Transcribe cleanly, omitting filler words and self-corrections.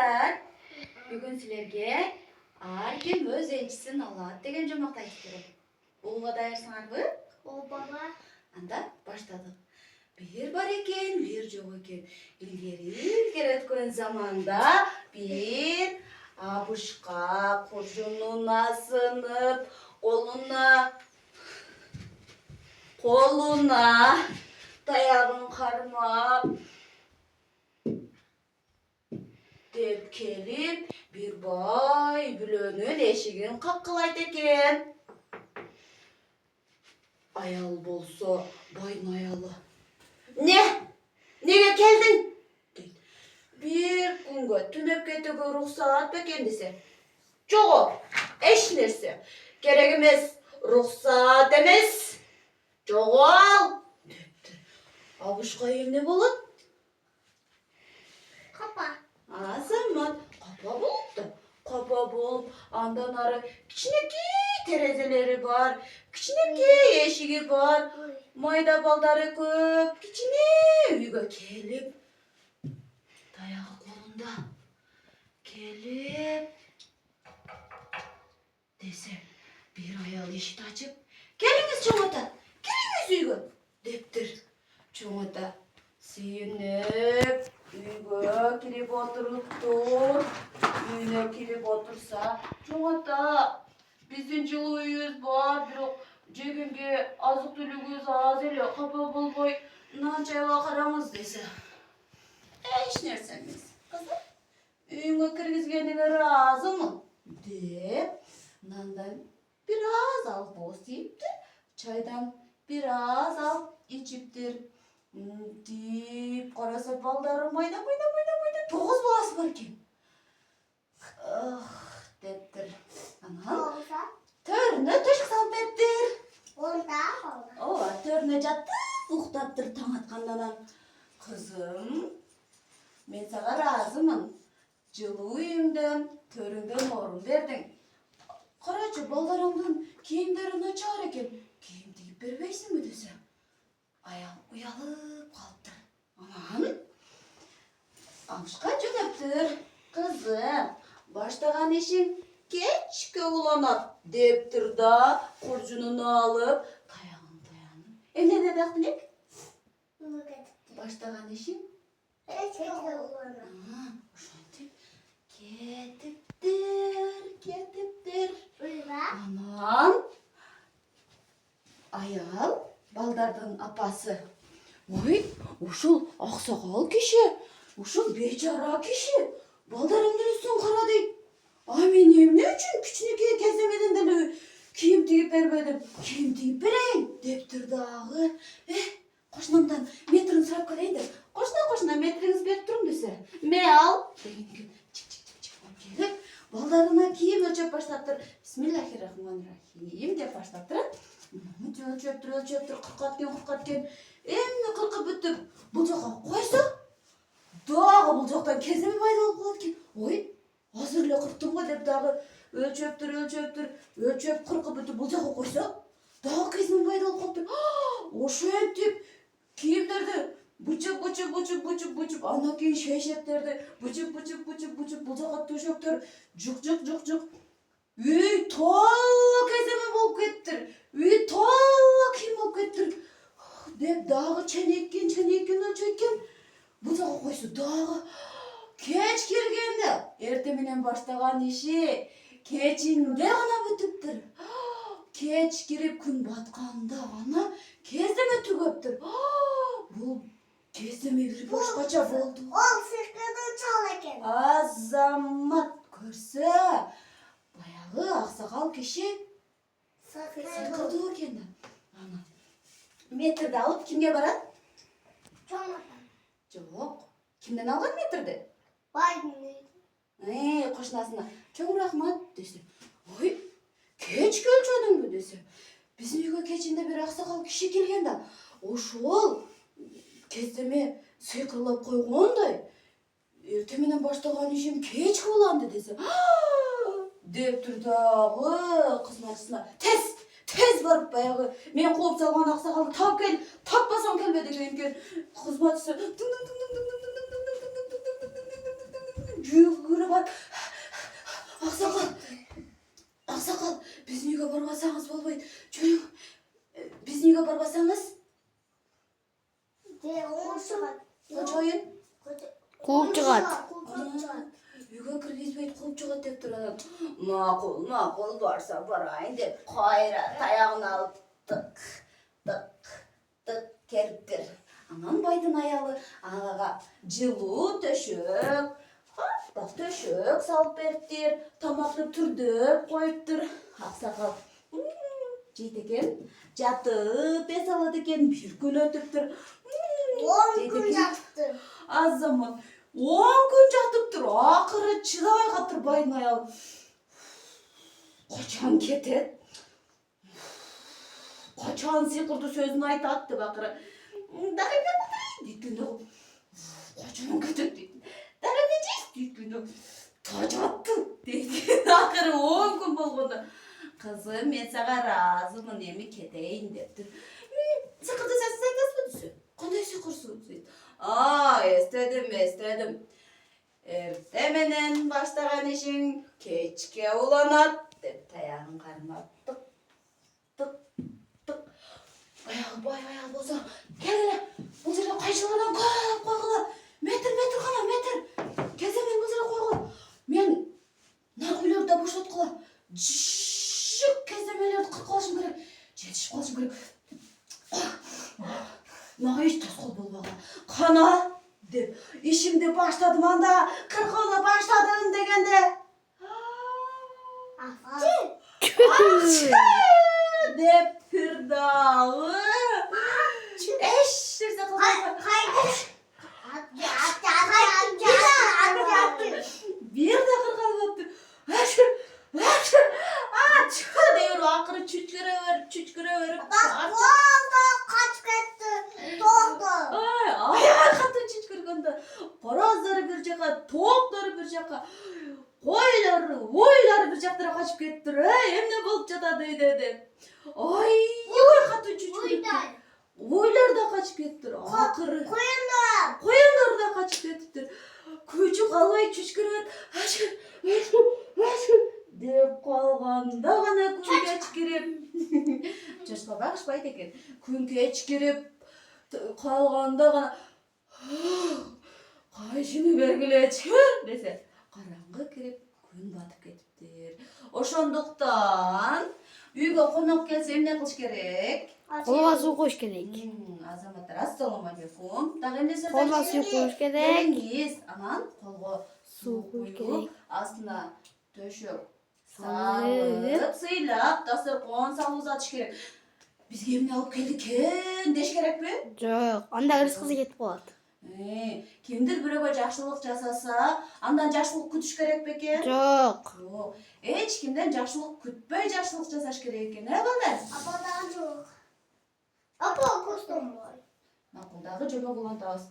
Балдар, бүгін сілерге әркім өз еншісін алады деген жұмақты айтып Оға дайырсыңар бі? О, баба. Анда баштадық. Bir бар екен, bir жоқ екен. İlgeri өткен заманда bir абышқа қоржынына сынып, қолына таяғын қармап деп келіп, bir бай бүлөнің ешігін қаққылайды екен. Аял болса, байдың аялы. Неге келдің? Bir күнге түнеп кетуге рұқсат бекен десе. Жоқ, еш нәрсе. Керек емес, рұқсат емес. Жоғал, депті. Абышқа емне болады? Қапа. Азамат, қапа болыпты. Қапа болып, андан ары кішінекей терезелері бар, кішінекей ешігі бар, майда балдары көп, кішіне үйге келіп, таяғы қолында келіп, десе, bir аял ешікті açып, келіңіз çoğata, келіңіз үйге, дептір. Çoğata сүйініп, үйге келіп отырып тұр. Үйіне келіп отырса, çoğata, біздің жылы үйіз бар, бірақ жегенге азық түлігіз аз еле, қапа болбой, нан чайға қараңыз десе. Еш нәрсе емес, қызым, үйіңе кіргізгеніңе разымын, деп, нандан biraz алып босыйыптыр, чайдан biraz алып içiptir. Deyip қараса балдары майда, 9 баласы бар екен. Дептір. Olsa. Төріне төшік салып беріптір. Onda. Төріне жатты, ұқтаптыр таң атқандан. Қызым, мен саға разымын. Жылы үйімден, төріңден орын бердің. Қарачы, балдарыңдың киімдері начар екен. Киім тігіп бербейсің бе десе? Аял ұялып қалыптыр. Аман, Абышқа жөнөптір. Қызым, баштаған ешің кешке уланат, дептір да, қоржынын алып, таяғын таянып. Емне деді ақтылек? Баштаған ешің? Ошантип, кетіптір. Аман, аял, балдардың апасы. Ой, ушул ақсақал кеше, ушул бейчара кеше, балдарымның үстін қара дейді. Мен емне үшін кішінекей кездемеден дәлі киім тігіп бермедім. Киім тігіп берейін, деп тұрдағы. Қошынымдан метрін сұрап көрейді. Қошына метріңіз беріп тұрым десе. Ме ал, дегенге чик-чик-чик келіп, балдарына киім өлчеп баштаптыр. Бисмиллахиррахманиррахим деп баштаптыр. Өлчептір, қырқаткен. Емне қырқы бүтіп, бұл жаққа қойса, дағы бұл жақтан кеземе майда болып қалады кен. Ой, азырлы қырқтым ғой деп дағы өлчептір, қырқы бүтіп бұл жаққа қойса, дағы кеземе майда болып қалыптыр. Ошы өттіп, киімдерді бұчып, ана кейін шешептерді бұчып, бұл жаққа төшектер, жұқ. Үй, толы кеземе болып кеттір. Үй, толы киім болып кеттір. Деп дағы чәнеккен өлчеткен. Бұл жаққа қойсы дағы кеч келгенде. Ертеменен баштаған еші кечінде ғана бүтіптір. Кеч кіріп күн батқанда ғана кездеме түгөптір. Бұл кездеме бір башқача болды. Ол сықыды чал екен. Азамат көрсе, баяғы ақсақал кеше сықырды екенді. Метрді алып кімге барады? Çoğunlukla. Жоқ. Кімден алған метрді? Baydın. Қошынасына, чоң рахмат десе. Ой, кеч көлчедің бі десе. Біздің үйге кечінде бір ақсақал кеше келгенді. Ошол кездеме сыйқырлап қойғандай. Ертеменен баштаған ешім кеч қыланды десе. Деп тұрдағы қызматысына. Тез барып баяғы мен қуып салған ақсақалды тап кел, таппасам келме деген екен. Қызматысы жүгіріп чыгат. Үйгө кіргізбейді қуып шығады деп тұр анам. Мақұл барса барайын деп қайра таяғын алып тық керіптір. Анан байдың аялы ағаға жылу төшөк, аппақ төшөк салып беріптір, тамақты түрдіп қойыптыр. Ақсақал жейді екен, жатып ес алады екен, бір күн өтіптір. 10 gün yaptım. Az zaman 10 gün жатып тұр, ақыры шыдабай қатыр байдың аялы. Қачан кетеді? Қачан сиқырды сөзін айтады деп ақыры. Дейткенде қачан кетеді дейді. Дейткенде тажатты дейді. Ақыры 10 күн болғанда. Қызым, мен саған разымын, еме кетейін деп тұр. Сиқырды сәсіз айтасыз ба десе? Қандай сиқырсыз дейді. Естедім. Ертеменен баштаған ішің кечке уланат деп таяғын қармап тық. Аяғы болса, келгеле, бұл жерде қайшылардан көп қойғылы. Метр қана, метр. Келсе мен бұл жерде қойғылы. Мен нағылерді бошатқылы. Жүк кездемелерді қырқалашым керек. Жетішіп қалашым керек. Наға еш тасқол болмаға. Қана деп, ішімде баштадым анда, қырқауына баштадым дегенде. Ақшы деп тұрдағы. Эш дерсе қылғанға. Bir de kırkalı battı. Çıkar diyor, akırı çüçküre verip. Kaç gitti. Doldu. Ayağa katı çüçkürgende. Parazları bir jaka, toğukları bir jaka. Oyları bir jaktara kaçıp kettir. Emne bolup jatadı dedi. Ay, katı çüçkürüp. Oylar da kaçıp kettir. Akırı. Koyunlar da kaçıp kettir. Küçük alay çüçkürüp. Деп қалғанда ғана күн кешкіріп. Жошқа бағышпайды екен. Күн кешкіріп қалғанда ғана қайшыны бергілечі десе, қараңғы кіріп күн батып кетіптір. Ошондуктан үйге қонақ келсе эмне кылыш керек? Колго суу куюш керек. Азаматтар, ассаламалейкум. Дагы эмне сөз Колго суу куюш керек. Деңиз, анан колго суу куюш куюп, керек. астына төшөк салып, сыйлап, дастаркон салып узатыш керек. Бизге эмне алып келдик экен деш керекпи? Жок, анда рызкысы кетип калат. Кимдир бирөөгө жакшылык жасаса, андан жакшылык күтүш керек бекен? Жок. Жок. Эч кимден жакшылык күтпөй жакшылык жасаш керек экен, балдар? Apadan çok. Apa kustum var. Макул, дагы жолго улантабыз.